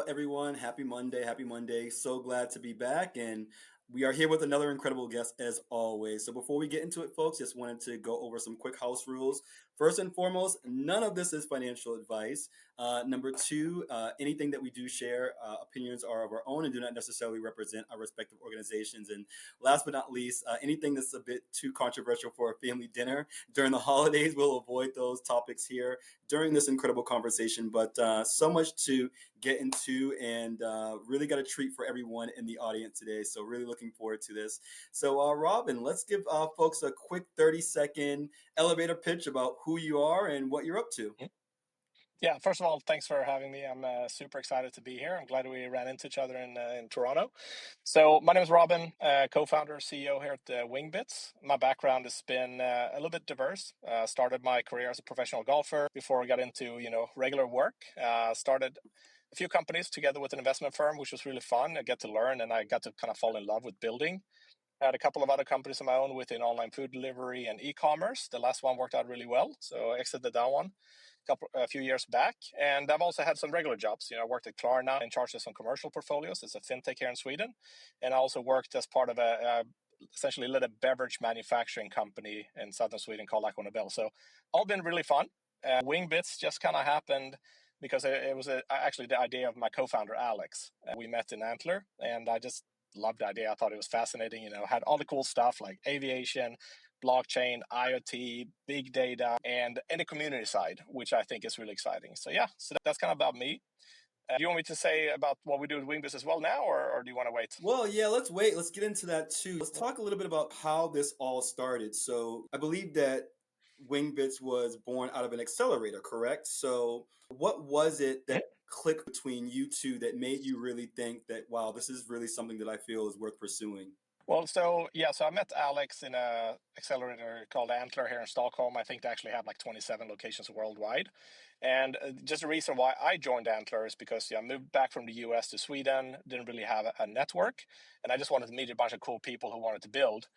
up, everyone? Happy Monday. Happy Monday. So glad to be back. And we are here with another incredible guest, as always. So, before we get into it, folks, just wanted to go over some quick house rules. First and foremost, none of this is financial advice. Number two, anything that we do share, opinions are of our own and do not necessarily represent our respective organizations. And last but not least, anything that's a bit too controversial for a family dinner during the holidays, we'll avoid those topics here during this incredible conversation. But so much to get into and really got a treat for everyone in the audience today. So really looking forward to this. So Robin, let's give folks a quick 30-second elevator pitch about who you are and what you're up to. Yeah, first of all, thanks for having me. I'm super excited to be here. I'm glad we ran into each other in Toronto. So, my name is Robin, co-founder, CEO here at Wingbits. My background has been a little bit diverse. Started my career as a professional golfer before I got into regular work. Started a few companies together with an investment firm, which was really fun. I get to learn, and I got to kind of fall in love with building. I had a couple of other companies of my own within online food delivery and e-commerce. The last one worked out really well, so I exited that one a few years back. And I've also had some regular jobs. I worked at Klarna in charge of some commercial portfolios. It's a fintech here in Sweden, and I also worked as part of essentially led a beverage manufacturing company in southern Sweden called Nobel. So all been really fun. Wingbits just kind of happened because it was actually the idea of my co-founder Alex. We met in Antler, and I just loved the idea. I thought it was fascinating. Had all the cool stuff like aviation, blockchain, IoT, big data, and the community side, which I think is really exciting. So yeah, so that's kind of about me. Do you want me to say about what we do with Wingbus as well now, or do you want to wait? Well, yeah, let's wait. Let's get into that too. Let's talk a little bit about how this all started. So, I believe that Wingbits was born out of an accelerator, correct? So, what was it that clicked between you two that made you really think that, wow, this is really something that I feel is worth pursuing? Well, so yeah, so I met Alex in a accelerator called Antler here in Stockholm. I think they actually have like 27 locations worldwide. And just the reason why I joined Antler is because I moved back from the US to Sweden, didn't really have a network, and I just wanted to meet a bunch of cool people who wanted to build.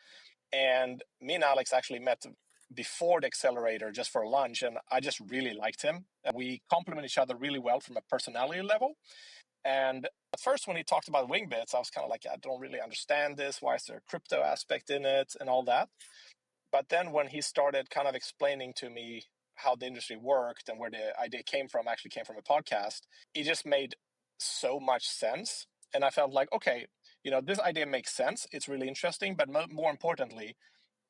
And me and Alex actually met before the accelerator just for lunch, and I just really liked him. We complement each other really well from a personality level. And at first, when he talked about Wingbits, I was kind of like, I don't really understand this. Why is there a crypto aspect in it and all that? But then when he started kind of explaining to me how the industry worked and where the idea actually came from a podcast, it just made so much sense. And I felt like, okay, this idea makes sense. It's really interesting. But more importantly,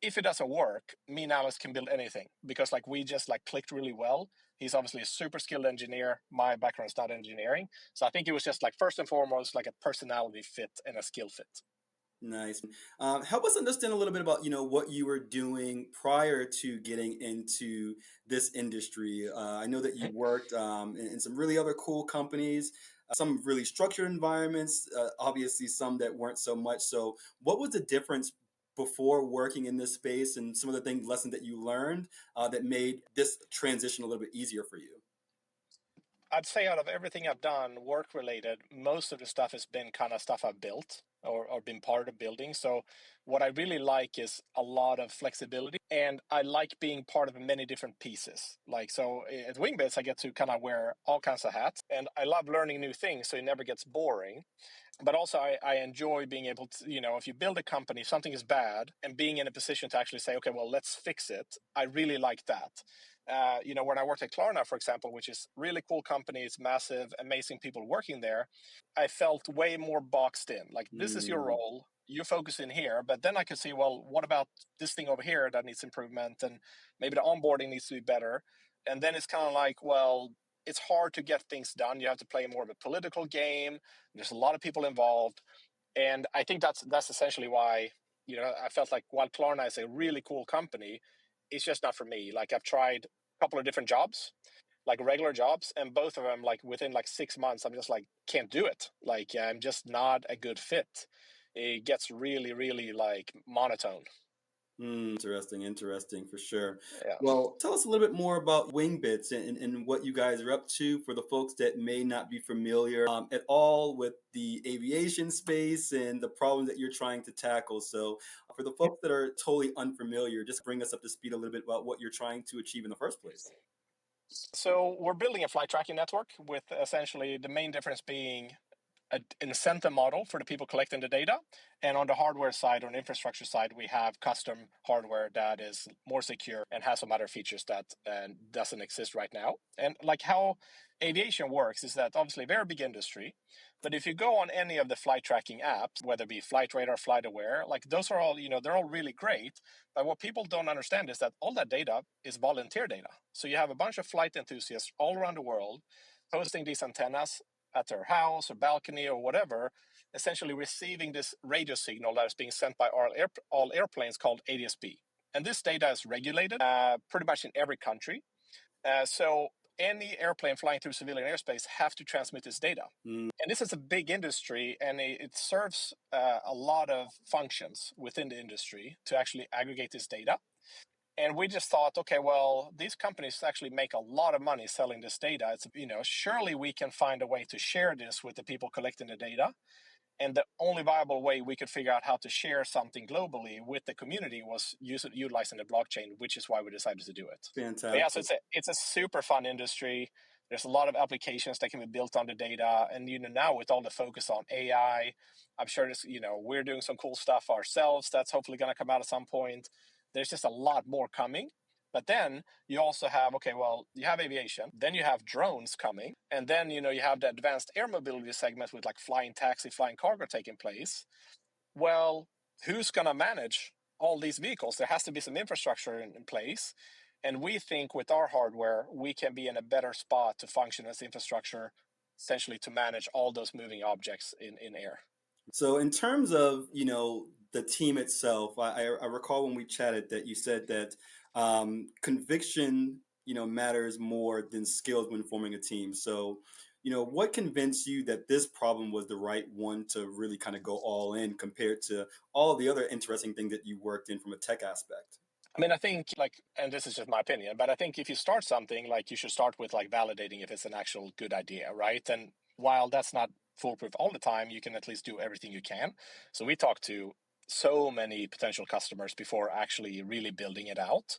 if it doesn't work, me and Alice can build anything because like we just like clicked really well. He's obviously a super skilled engineer. My background is not engineering. So I think it was just like first and foremost like a personality fit and a skill fit. Nice. Help us understand a little bit about what you were doing prior to getting into this industry. I know that you worked in some really other cool companies, some really structured environments, obviously some that weren't so much. So, what was the difference before working in this space, and some of the lessons that you learned that made this transition a little bit easier for you? I'd say out of everything I've done work related, most of the stuff has been kind of stuff I've built or been part of building. So what I really like is a lot of flexibility and I like being part of many different pieces. Like so at Wingbits, I get to kind of wear all kinds of hats and I love learning new things so it never gets boring. But also I enjoy being able to, if you build a company, something is bad, and being in a position to actually say, okay, well, let's fix it. I really like that. When I worked at Klarna, for example, which is really cool company, it's massive, amazing people working there, I felt way more boxed in. Like, this is your Mm, role, you focus in here. But then I could see, well, what about this thing over here that needs improvement? And maybe the onboarding needs to be better. And then it's kind of like, well, it's hard to get things done. You have to play more of a political game. There's a lot of people involved, and I think that's essentially why I felt like while Klarna is a really cool company, it's just not for me. Like I've tried a couple of different jobs, like regular jobs, and both of them like within like 6 months, I'm just like can't do it. Like I'm just not a good fit. It gets really, really like monotone. interesting, interesting for sure. Yeah. Well, tell us a little bit more about Wingbits and what you guys are up to for the folks that may not be familiar at all with the aviation space and the problems that you're trying to tackle. So, for the folks that are totally unfamiliar, just bring us up to speed a little bit about what you're trying to achieve in the first place. So we're building a flight tracking network with essentially the main difference being an incentive model for the people collecting the data. And on the hardware side, on the infrastructure side, we have custom hardware that is more secure and has some other features that doesn't exist right now. And like how aviation works is that obviously very big industry, but if you go on any of the flight tracking apps, whether it be Flight Radar, Flight Aware, like those are all, they're all really great. But what people don't understand is that all that data is volunteer data. So you have a bunch of flight enthusiasts all around the world posting these antennas at their house or balcony or whatever, essentially receiving this radio signal that is being sent by all airplanes called ADS-B. And this data is regulated pretty much in every country. So any airplane flying through civilian airspace have to transmit this data. Mm. And this is a big industry, and it serves a lot of functions within the industry to actually aggregate this data. And we just thought, okay, well, these companies actually make a lot of money selling this data. It's, surely we can find a way to share this with the people collecting the data. And the only viable way we could figure out how to share something globally with the community was utilizing the blockchain, which is why we decided to do it. But yeah, so Fantastic. it's a super fun industry. There's a lot of applications that can be built on the data, and now with all the focus on AI, I'm sure this. We're doing some cool stuff ourselves. That's hopefully going to come out at some point. There's just a lot more coming. But then you also have, okay, well, you have aviation, then you have drones coming, and then you have the advanced air mobility segment with like flying taxi, flying cargo taking place. Well, who's going to manage all these vehicles? There has to be some infrastructure in place. And we think with our hardware, we can be in a better spot to function as infrastructure, essentially to manage all those moving objects in air. So in terms of, the team itself, I recall when we chatted that you said that conviction, matters more than skills when forming a team. So, what convinced you that this problem was the right one to really kind of go all in compared to all the other interesting things that you worked in from a tech aspect? I mean, I think like, and this is just my opinion, but I think if you start something, like you should start with like validating if it's an actual good idea, right? And while that's not foolproof all the time, you can at least do everything you can. So we talked to so many potential customers before actually really building it out.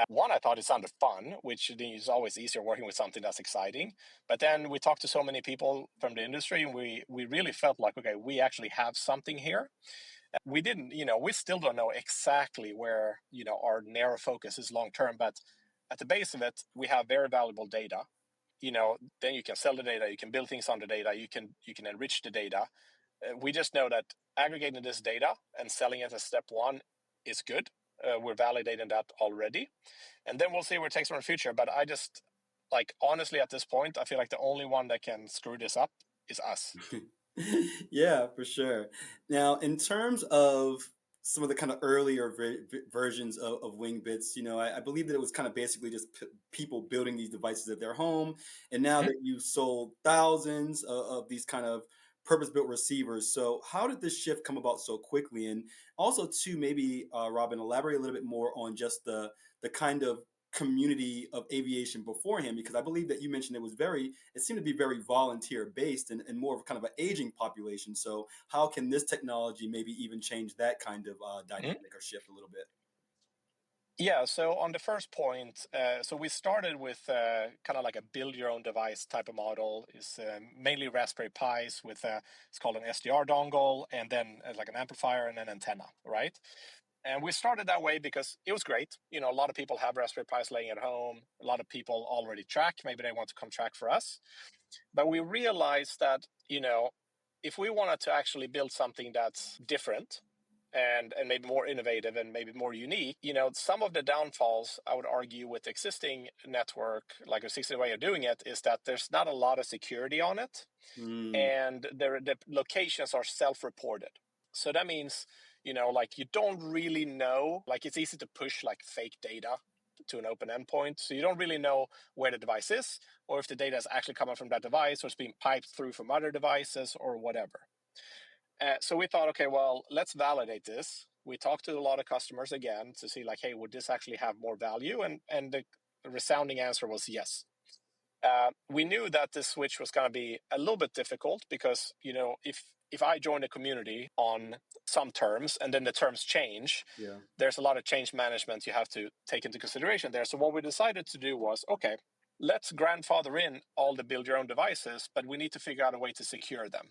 One, I thought it sounded fun, which is always easier working with something that's exciting. But then we talked to so many people from the industry, and we really felt like, okay, we actually have something here. We didn't, we still don't know exactly where, our narrow focus is long term, but at the base of it, we have very valuable data. Then you can sell the data, you can build things on the data, you can enrich the data. We just know that aggregating this data and selling it as step one is good. We're validating that already, and then we'll see where it takes from the future. But I just like honestly at this point, I feel like the only one that can screw this up is us. Yeah, for sure. Now, in terms of some of the kind of earlier versions of Wingbits, I believe that it was kind of basically just people building these devices at their home. And now Mhm. that you've sold thousands of these kind of purpose-built receivers, so how did this shift come about so quickly? And also, too, maybe Robin, elaborate a little bit more on just the kind of community of aviation beforehand, because I believe that you mentioned it seemed to be very volunteer based and more of kind of an aging population. So how can this technology maybe even change that kind of Mhm. dynamic or shift a little bit? Yeah, so on the first point, so we started with kind of like a build your own device type of model. Is mainly Raspberry Pis with it's called an SDR dongle, and then like an amplifier and an antenna, right? And we started that way because it was great. A lot of people have Raspberry Pis laying at home. A lot of people already track. Maybe they want to come track for us. But we realized that, if we wanted to actually build something that's different and maybe more innovative and maybe more unique, some of the downfalls I would argue with existing network, like a existing way of doing it, is that there's not a lot of security on it, Mm, and the locations are self-reported. So that means, like you don't really know, like it's easy to push like fake data to an open endpoint. So you don't really know where the device is, or if the data is actually coming from that device or it's being piped through from other devices or whatever. So we thought, okay, well, let's validate this. We talked to a lot of customers again to see like, hey, would this actually have more value? And the resounding answer was yes. We knew that this switch was going to be a little bit difficult because if I join a community on some terms and then the terms change, yeah. there's a lot of change management you have to take into consideration there. So what we decided to do was, okay, let's grandfather in all the build your own devices, but we need to figure out a way to secure them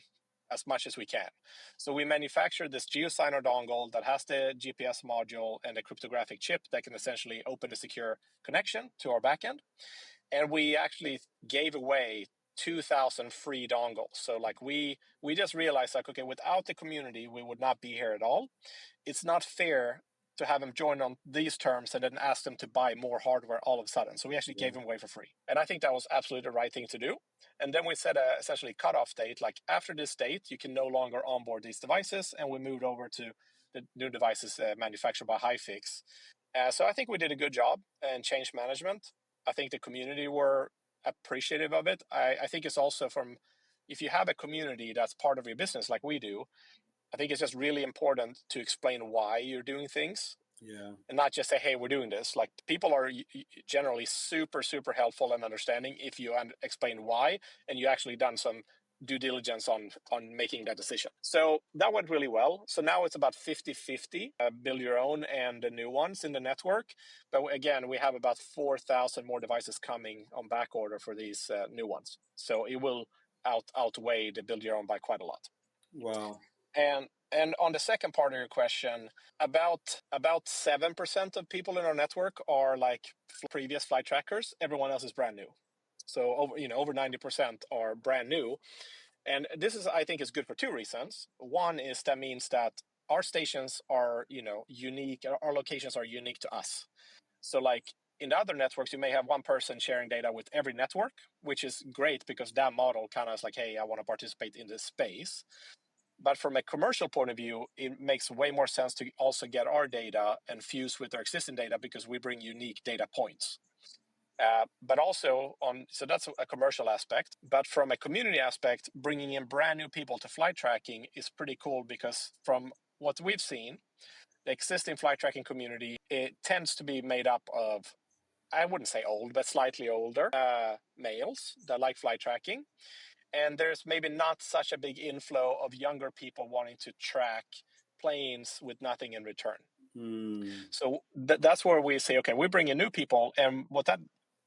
as much as we can. So we manufactured this GeoSigner dongle that has the GPS module and a cryptographic chip that can essentially open a secure connection to our backend. And we actually gave away 2,000 free dongles. So like we just realized like, okay, without the community, we would not be here at all. It's not fair to have them join on these terms and then ask them to buy more hardware all of a sudden. So we actually Yeah. gave them away for free. And I think that was absolutely the right thing to do. And then we set a essentially cutoff date, like after this date, you can no longer onboard these devices. And we moved over to the new devices manufactured by Hyfix. So I think we did a good job in change management. I think the community were appreciative of it. I think it's also from, if you have a community that's part of your business like we do, I think it's just really important to explain why you're doing things. Yeah. And not just say, hey, we're doing this. Like people are generally super, super helpful and understanding if you explain why and you actually done some due diligence on making that decision. So that went really well. So now it's about 50-50, build your own and the new ones in the network. But again, we have about 4,000 more devices coming on back order for these new ones. So it will outweigh the build your own by quite a lot. Wow. And on the second part of your question, about 7% of people in our network are like previous flight trackers. Everyone else is brand new. So over 90% are brand new. And this is, I think, is good for two reasons. One is that means that our stations are, unique. Our locations are unique to us. So like in the other networks, you may have one person sharing data with every network, which is great because that model kind of is like, hey, I want to participate in this space. But from a commercial point of view, it makes way more sense to also get our data and fuse with our existing data because we bring unique data points. But also so that's a commercial aspect. But from a community aspect, bringing in brand new people to flight tracking is pretty cool because from what we've seen, the existing flight tracking community, it tends to be made up of, I wouldn't say old, but slightly older males that like flight tracking. And there's maybe not such a big inflow of younger people wanting to track planes with nothing in return. So that's where we say, okay, we bring in new people, and what that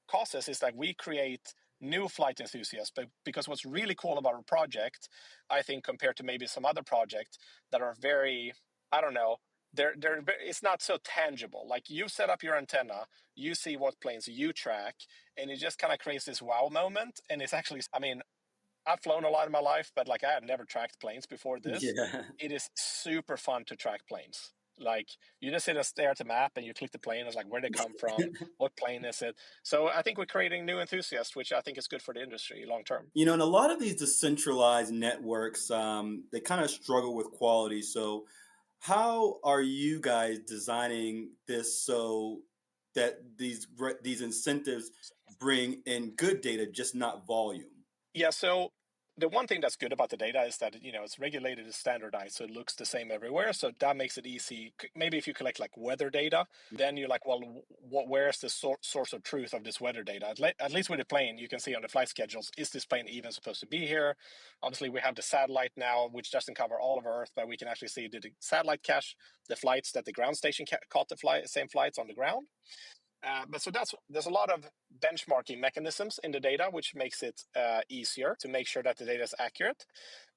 causes is that we create new flight enthusiasts. But because what's really cool about our project, I think, compared to maybe some other projects that are very, I don't know, it's not so tangible. Like you set up your antenna, you see what planes you track, and it just kind of creates this wow moment. And it's actually, I mean, I've flown a lot in my life, but like I had never tracked planes before this. Yeah. It is super fun to track planes. Like you just sit and stare at the map and you click the plane. It's like where they come from, what plane is it. So I think we're creating new enthusiasts, which I think is good for the industry long term. And a lot of these decentralized networks, they kind of struggle with quality. So, how are you guys designing this so that these incentives bring in good data, just not volume? Yeah, so the one thing that's good about the data is that it's regulated and standardized, so it looks the same everywhere. So that makes it easy. Maybe if you collect like weather data, then you're like, well, where's the source of truth of this weather data? At least with the plane, you can see on the flight schedules, is this plane even supposed to be here? Obviously, we have the satellite now, which doesn't cover all of Earth, but we can actually see, did the satellite catch the flights that the ground station caught the same flights on the ground? But so there's a lot of benchmarking mechanisms in the data, which makes it easier to make sure that the data is accurate.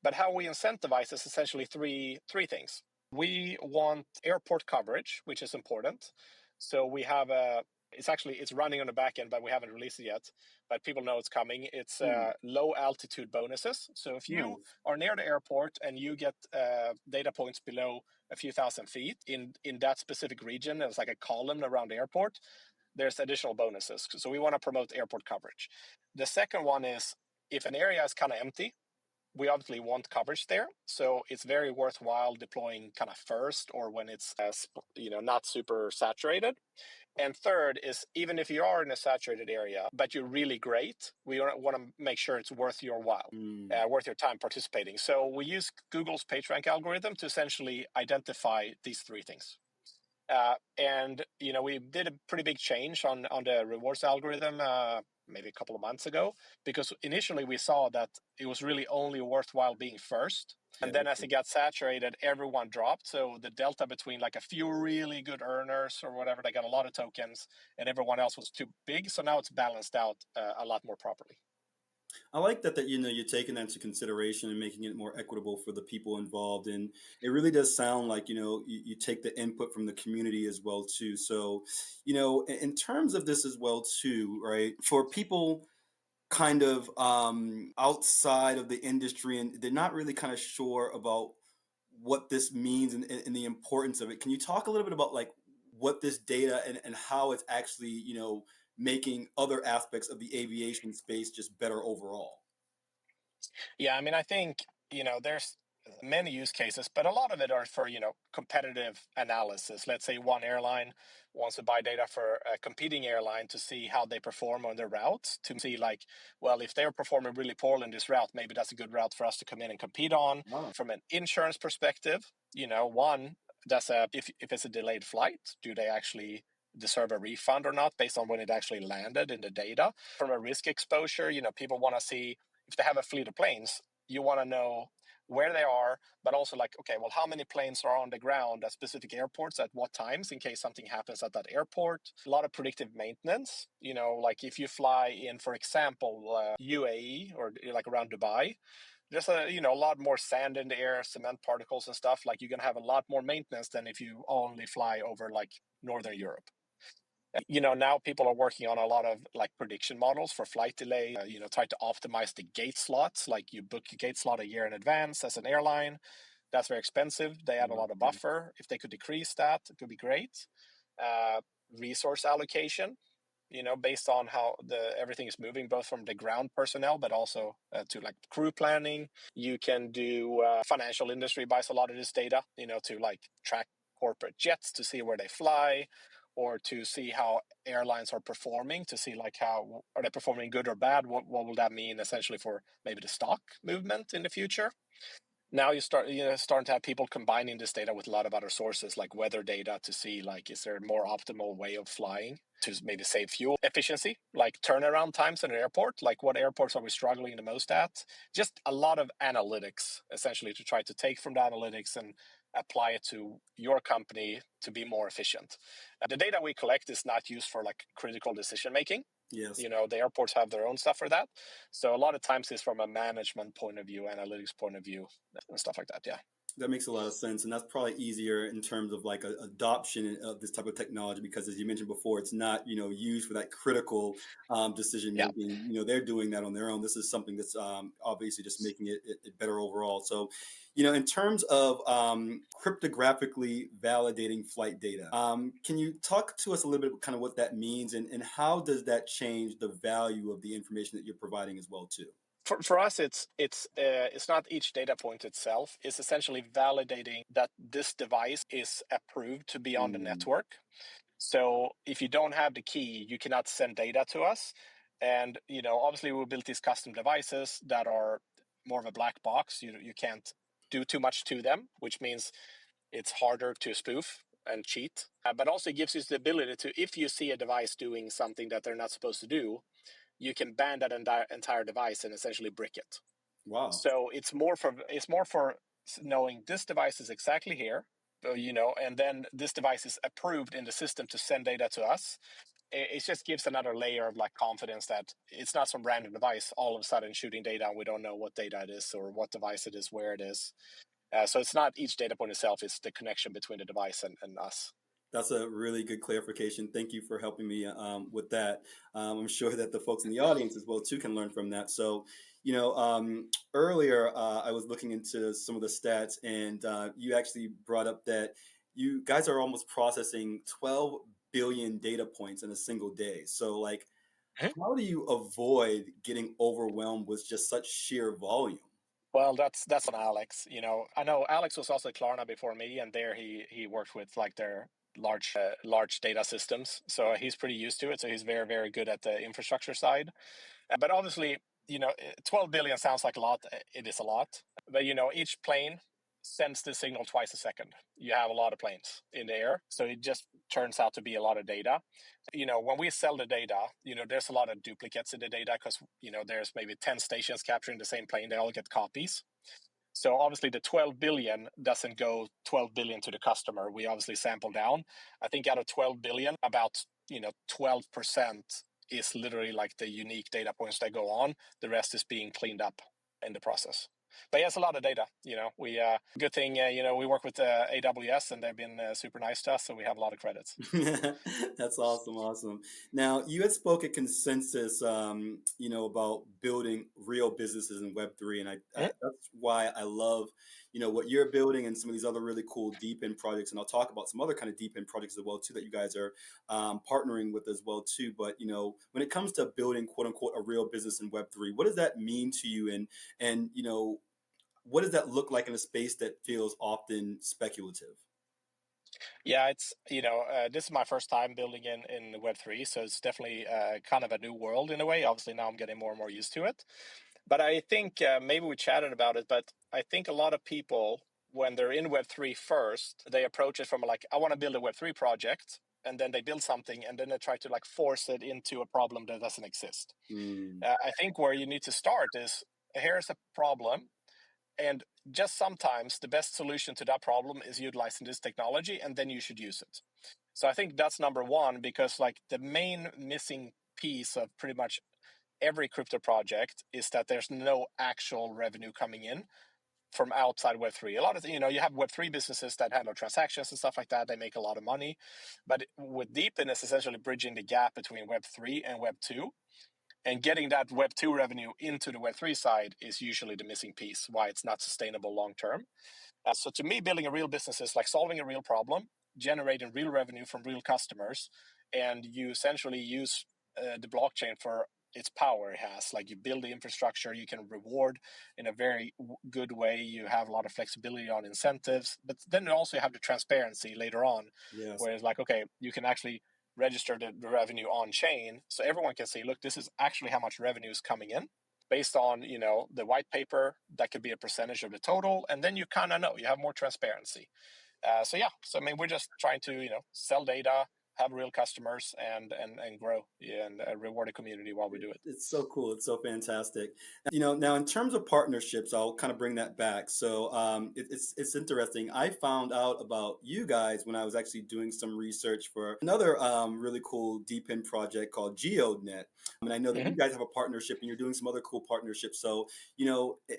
But how we incentivize is essentially three things. We want airport coverage, which is important. So we have it's running on the back end, but we haven't released it yet. But people know it's coming. It's low altitude bonuses. So if you Nice. are near the airport and you get data points below a few thousand feet in that specific region, there's like a column around the airport, there's additional bonuses. So we want to promote airport coverage. The second one is if an area is kind of empty, we obviously want coverage there. So it's very worthwhile deploying kind of first or when it's not super saturated. And third is even if you are in a saturated area, but you're really great, we want to make sure it's worth your while, worth your time participating. So we use Google's PageRank algorithm to essentially identify these three things. And we did a pretty big change on the rewards algorithm maybe a couple of months ago, because initially we saw that it was really only worthwhile being first. Yeah. And then as it got saturated, everyone dropped. So the delta between like a few really good earners or whatever, they got a lot of tokens, and everyone else was too big. So now it's balanced out a lot more properly. I like that you're taking that into consideration and making it more equitable for the people involved, and it really does sound like you take the input from the community as well too. So, in terms of this as well too, right? For people kind of outside of the industry and they're not really kind of sure about what this means and the importance of it. Can you talk a little bit about like what this data and how it's actually, making other aspects of the aviation space just better overall? Yeah, I mean, I think, there's many use cases, but a lot of it are for, competitive analysis. Let's say one airline wants to buy data for a competing airline to see how they perform on their routes, to see like, well, if they're performing really poorly in this route, maybe that's a good route for us to come in and compete on. Wow. From an insurance perspective, one, that's if it's a delayed flight, do they actually deserve a refund or not based on when it actually landed in the data? From a risk exposure, people want to see if they have a fleet of planes, you want to know where they are, but also like, okay, well, how many planes are on the ground at specific airports at what times in case something happens at that airport. A lot of predictive maintenance, like if you fly in, for example, UAE or like around Dubai, there's a lot more sand in the air, cement particles and stuff. Like you're going to have a lot more maintenance than if you only fly over like Northern Europe. Now people are working on a lot of like prediction models for flight delay, try to optimize the gate slots. Like you book a gate slot a year in advance as an airline. That's very expensive. They add a lot of Okay. buffer. If they could decrease that, it could be great. Uh, Resource allocation, based on how everything is moving, both from the ground personnel, but also to like crew planning. You can do financial industry buys a lot of this data, to like track corporate jets to see where they fly, or to see how airlines are performing, to see like how are they performing good or bad. What will that mean essentially for maybe the stock movement in the future? Now starting to have people combining this data with a lot of other sources like weather data to see like is there a more optimal way of flying to maybe save fuel efficiency, like turnaround times in an airport, like what airports are we struggling the most at. Just a lot of analytics essentially to try to take from the analytics and apply it to your company to be more efficient. The data we collect is not used for like critical decision making. Yes. The airports have their own stuff for that. So a lot of times it's from a management point of view, analytics point of view, and stuff like that. Yeah. That makes a lot of sense, and that's probably easier in terms of like adoption of this type of technology because, as you mentioned before, it's not used for that critical decision Yeah. making. They're doing that on their own. This is something that's obviously just making it better overall. So, in terms of cryptographically validating flight data, can you talk to us a little bit about kind of what that means and how does that change the value of the information that you're providing as well too? For us, it's not each data point itself. It's essentially validating that this device is approved to be on the Mm, network. So if you don't have the key, you cannot send data to us. And obviously, we built these custom devices that are more of a black box. You can't do too much to them, which means it's harder to spoof and cheat. But also, it gives you the ability to, if you see a device doing something that they're not supposed to do, you can ban that entire device and essentially brick it. wow. So it's more for knowing this device is exactly here, and then this device is approved in the system to send data to us. It just gives another layer of like confidence that it's not some random device all of a sudden shooting data and we don't know what data it is or what device it is, where it is. So it's not each data point itself; it's the connection between the device and us. That's a really good clarification. Thank you for helping me with that. I'm sure that the folks in the audience as well too can learn from that. So, earlier I was looking into some of the stats, and you actually brought up that you guys are almost processing 12 billion data points in a single day. So, like, how do you avoid getting overwhelmed with just such sheer volume? Well, that's on Alex. I know Alex was also at Klarna before me, and there he worked with like their large data systems. So he's pretty used to it. So he's very very good at the infrastructure side. But obviously, 12 billion sounds like a lot. It is a lot. But each plane sends the signal twice a second. You have a lot of planes in the air, so it just turns out to be a lot of data. When we sell the data, there's a lot of duplicates in the data because there's maybe 10 stations capturing the same plane. They all get copies. So obviously the 12 billion doesn't go 12 billion to the customer. We obviously sample down. I think out of 12 billion, about 12% is literally like the unique data points that go on. The rest is being cleaned up in the process. But yeah, it's a lot of data. We good thing. We work with AWS, and they've been super nice to us, so we have a lot of credits. That's awesome, awesome. Now, you had spoke at Consensus, about building real businesses in Web3, and Mhm. that's why I love, what you're building and some of these other really cool deep end projects. And I'll talk about some other kind of deep end projects as well too that you guys are partnering with as well too. But when it comes to building quote unquote a real business in Web3, what does that mean to you? And what does that look like in a space that feels often speculative? Yeah, it's this is my first time building in Web3, so it's definitely kind of a new world in a way. Obviously, now I'm getting more and more used to it. But I think maybe we chatted about it, but I think a lot of people, when they're in Web3 first, they approach it from like, I want to build a Web3 project, and then they build something, and then they try to like force it into a problem that doesn't exist. Mm, I think where you need to start is, here's a problem, and just sometimes the best solution to that problem is utilizing this technology, and then you should use it. So I think that's number one, because like the main missing piece of pretty much every crypto project is that there's no actual revenue coming in from outside Web3. A lot of, you have Web3 businesses that handle transactions and stuff like that. They make a lot of money. But with Deepin is essentially bridging the gap between Web3 and Web2. And getting that Web2 revenue into the Web3 side is usually the missing piece, why it's not sustainable long term. So to me, building a real business is like solving a real problem, generating real revenue from real customers, and you essentially use the blockchain for its power it has. Like you build the infrastructure, you can reward in a very good way. You have a lot of flexibility on incentives, but then you also have the transparency later on, yes. where it's like, okay, you can actually register the revenue on chain, so everyone can see, look, this is actually how much revenue is coming in based on the white paper. That could be a percentage of the total, and then you kind of know, you have more transparency. So yeah, so I mean, we're just trying to sell data, have real customers, and grow, and reward the community while we do it. It's so cool. It's so fantastic. Now in terms of partnerships, I'll kind of bring that back. So it's interesting. I found out about you guys when I was actually doing some research for another really cool deep end project called GeoNet. And I know that Hmm. you guys have a partnership and you're doing some other cool partnerships. So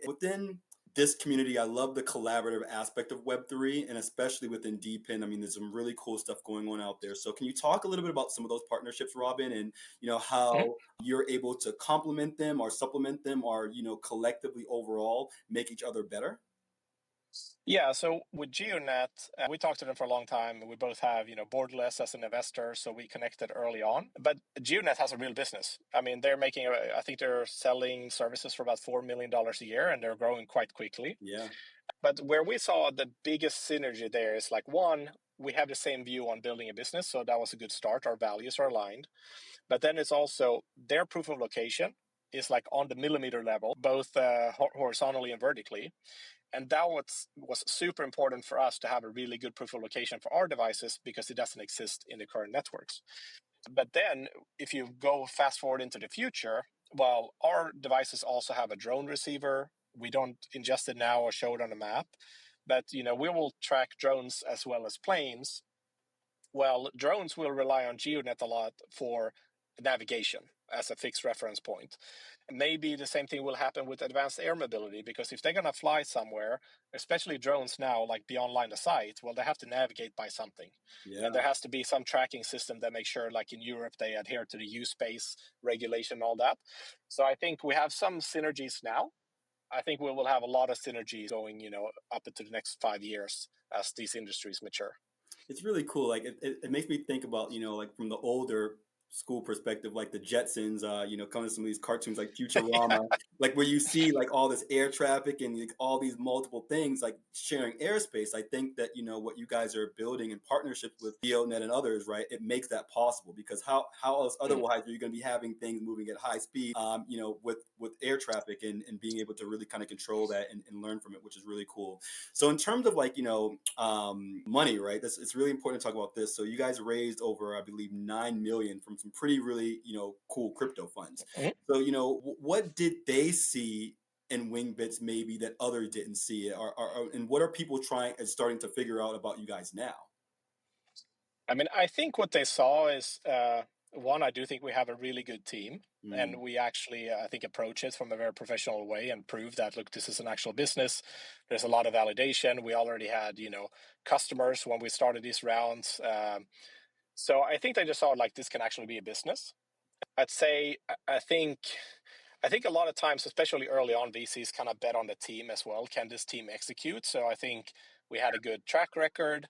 within this community, I love the collaborative aspect of Web3, and especially within DPIN. I mean, there's some really cool stuff going on out there. So, can you talk a little bit about some of those partnerships, Robin, and Hmm. how you're able to complement them or supplement them, or collectively overall make each other better? Yeah, so with GeoNet, we talked to them for a long time. We both have, Borderless as an investor, so we connected early on. But GeoNet has a real business. I mean, they're making, I think they're selling services for about $4 million a year, and they're growing quite quickly. Yeah, But where we saw the biggest synergy there is like, one, we have the same view on building a business, so that was a good start. Our values are aligned. But then it's also their proof of location is like on the millimeter level, both horizontally and vertically. And that was super important for us to have a really good proof of location for our devices, because it doesn't exist in the current networks. But then if you go fast forward into the future, well, our devices also have a drone receiver. We don't ingest it now or show it on a map, but we will track drones as well as planes. Well, drones will rely on GeoNet a lot for navigation as a fixed reference point. Maybe the same thing will happen with advanced air mobility, because if they're going to fly somewhere, especially drones now, like beyond line of sight, well, they have to navigate by something. yeah. And there has to be some tracking system that makes sure, like in Europe, they adhere to the U-space regulation and all that. So I think we have some synergies now. I think we will have a lot of synergies going, up into the next 5 years as these industries mature. It's really cool. Like it makes me think about, like from the older school perspective, like the Jetsons, coming to some of these cartoons like Yeah. Futurama. like where you see like all this air traffic and like, all these multiple things like sharing airspace. I think that what you guys are building in partnership with VioNet and others, right? It makes that possible because how else Mm. otherwise are you going to be having things moving at high speed, with air traffic and being able to really kind of control that and learn from it, which is really cool. So in terms of like money, right? That's It's really important to talk about this. So you guys raised over, I believe, 9 million from some pretty really cool crypto funds. Mhm. So, what did they see in Wingbits maybe that others didn't see? And what are people trying and starting to figure out about you guys now? I mean, I think what they saw is one. I do think we have a really good team, and Mm, we actually, I think, approach it from a very professional way and prove that look, this is an actual business. There's a lot of validation. We already had, customers when we started these rounds. So I think they just saw like this can actually be a business. I'd say I think a lot of times, especially early on, VCs kind of bet on the team as well. Can this team execute? So I think we had a good track record.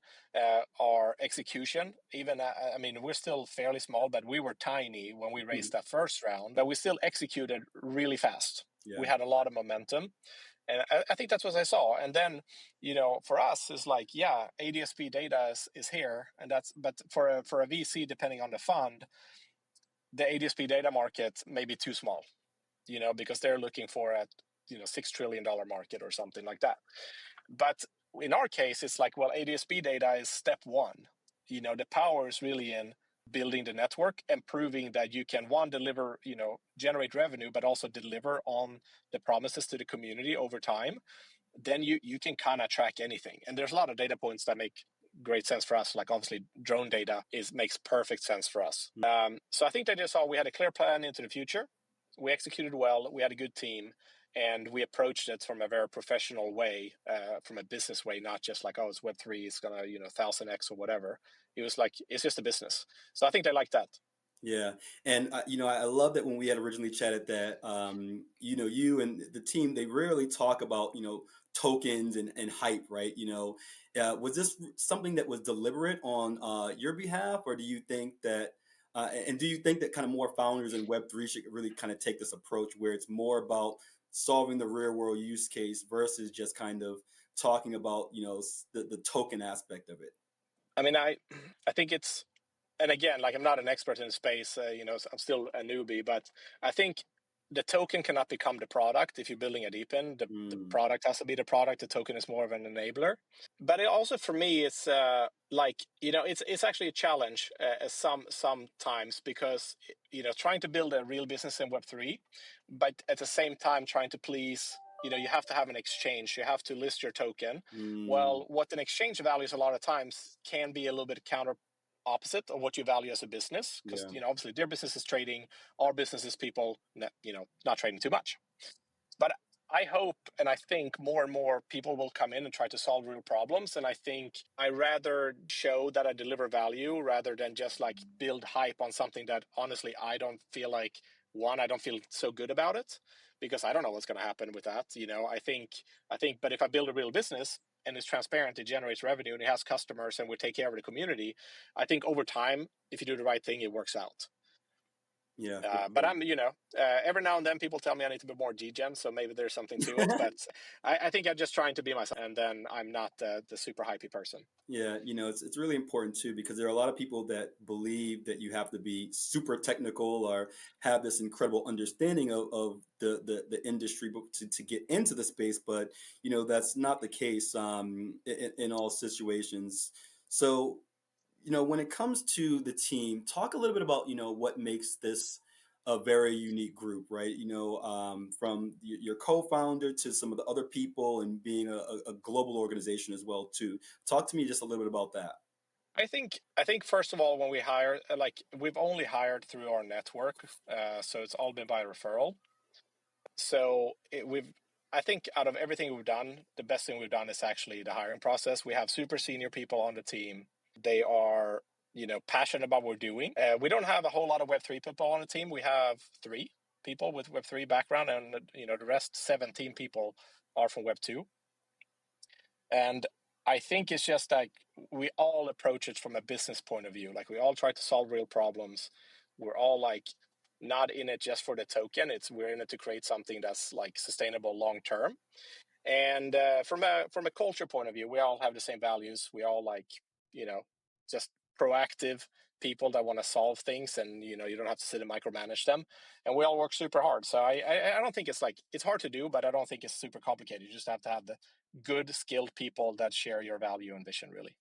Our execution, even I mean, we're still fairly small, but we were tiny when we mm, raised that first round. But we still executed really fast. We yeah. had a lot of momentum, and I think that's what I saw. And then, for us, is like, yeah, ADSP data is here, and that's but for a VC, depending on the fund, the ADSP data market may be too small, because they're looking for a $6 trillion market or something like that. But in our case, it's like, well, ADSB data is step one. The power is really in building the network and proving that you can one deliver, generate revenue, but also deliver on the promises to the community over time. Then you can kind of track anything. And there's a lot of data points that make great sense for us. Like obviously drone data makes perfect sense for us. So I think they just saw we had a clear plan into the future. We executed well. We had a good team, and we approached it from a very professional way, from a business way, not just like, oh, it's Web3, it's gonna 1000x or whatever. It was like it's just a business. So I think they like that. Yeah, and I love that when we had originally chatted that you and the team, they rarely talk about tokens and hype, right? Was this something that was deliberate on your behalf, or do you think that and do you think that kind of more founders in Web3 should really kind of take this approach where it's more about solving the real world use case versus just kind of talking about the token aspect of it? I mean, I think it's, and again, like I'm not an expert in the space, I'm still a newbie, but I think the token cannot become the product. If you're building a deep end, the Mm, product has to be the product. The token is more of an enabler. But it also, for me, it's like it's actually a challenge sometimes, because trying to build a real business in Web3, but at the same time trying to please. You have to have an exchange. You have to list your token. mm, Well, what an exchange values a lot of times can be a little bit counter opposite of what you value as a business, because yeah. obviously their business is trading, our business is people not trading too much. But I hope and I think more and more people will come in and try to solve real problems, and I think I rather show that I deliver value rather than just like build hype on something that honestly I don't feel like, one, I don't feel so good about it, because I don't know what's going to happen with that. I think but if I build a real business and it's transparent, it generates revenue and it has customers and we take care of the community, I think over time, if you do the right thing, it works out. Yeah, for But sure. every now and then people tell me I need to be more degen, so maybe there's something to it. But I think I'm just trying to be myself, and then I'm not the super hypey person. Yeah, it's really important too because there are a lot of people that believe that you have to be super technical or have this incredible understanding of the industry to get into the space, but that's not the case in all situations. So when it comes to the team, talk a little bit about, what makes this a very unique group, right? From your co-founder to some of the other people and being a global organization as well, too. Talk to me just a little bit about that. I think first of all, when we hire, like we've only hired through our network, so it's all been by referral. So I think out of everything we've done, the best thing we've done is actually the hiring process. We have super senior people on the team. They are, passionate about what we're doing. We don't have a whole lot of Web3 people on the team. We have three people with Web3 background, and the rest 17 people are from Web2. And I think it's just like we all approach it from a business point of view. Like we all try to solve real problems. We're all like not in it just for the token. We're in it to create something that's like sustainable long term. And from a culture point of view, we all have the same values. We all like, you know, just proactive people that want to solve things, and you don't have to sit and micromanage them. And we all work super hard. So I don't think it's hard to do, but I don't think it's super complicated. You just have to have the good skilled people that share your value and vision, really.